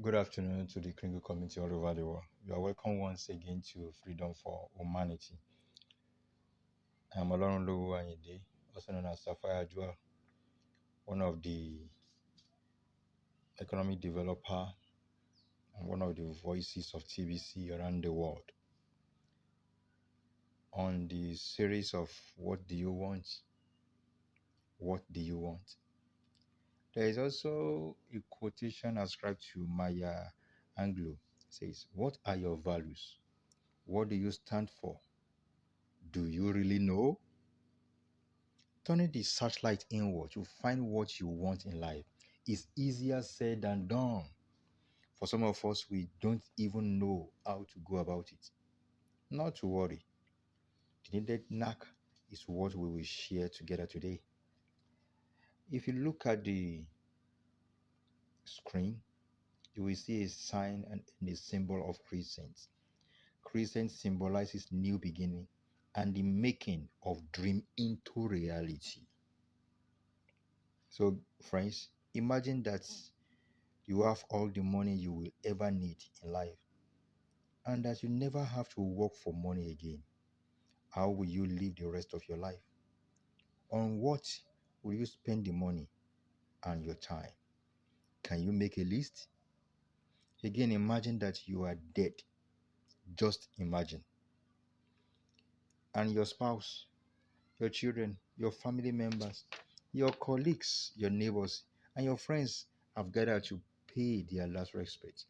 Good afternoon to the Kringle community all over the world. You are welcome once again to Freedom for Humanity. I am Olorunlowo Ayinde, also known as Sapphire Jewel, one of the economic developer and one of the voices of TBC around the world. On the series of What Do You Want? What do you want? There is also a quotation ascribed to Maya Angelou. It says, "What are your values? What do you stand for? Do you really know?" Turning the searchlight inward to find what you want in life is easier said than done. For some of us, we don't even know how to go about it. Not to worry. The needed knack is what we will share together today. If you look at the screen, you will see a sign and a symbol of crescent. Crescent symbolizes new beginning and the making of dream into reality. So, friends, imagine that you have all the money you will ever need in life and that you never have to work for money again. How will you live the rest of your life? On what will you spend the money and your time? Can you make a list? Again, imagine that you are dead. Just imagine. And your spouse, your children, your family members, your colleagues, your neighbors, and your friends have gathered to pay their last respect.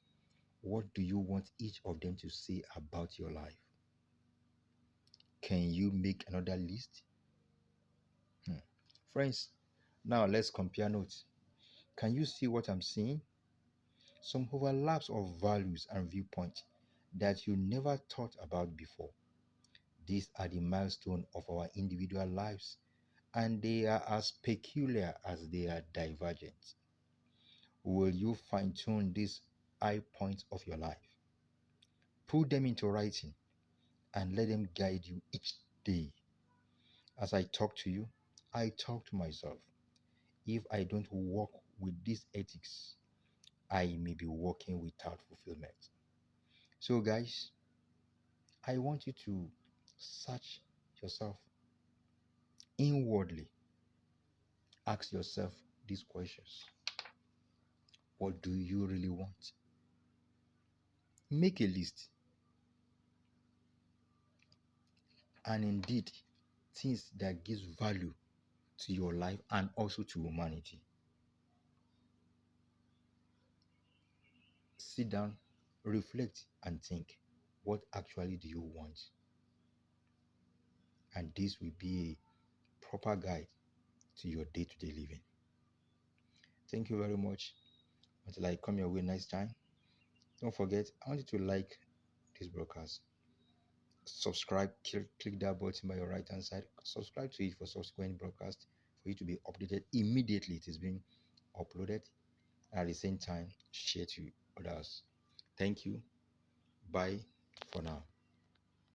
What do you want each of them to say about your life? Can you make another list? Friends, now let's compare notes. Can you see what I'm seeing? Some overlaps of values and viewpoints that you never thought about before. These are the milestones of our individual lives, and they are as peculiar as they are divergent. Will you fine tune these high points of your life? Put them into writing and let them guide you each day. As I talk to you, I talk to myself. If I don't walk with these ethics, I may be walking without fulfillment. So, guys, I want you to search yourself inwardly. Ask yourself these questions. What do you really want? Make a list. And indeed, things that gives value to your life and also to humanity. Sit down, reflect, and think. What actually do you want? And this will be a proper guide to your day-to-day living. Thank you very much. Until I come your way next time, don't forget, I want you to like this broadcast. Subscribe, click that button by your right hand side. Subscribe to it for subsequent broadcast for you to be updated immediately it is being uploaded. At the same time, share to others. Thank you. Bye for now.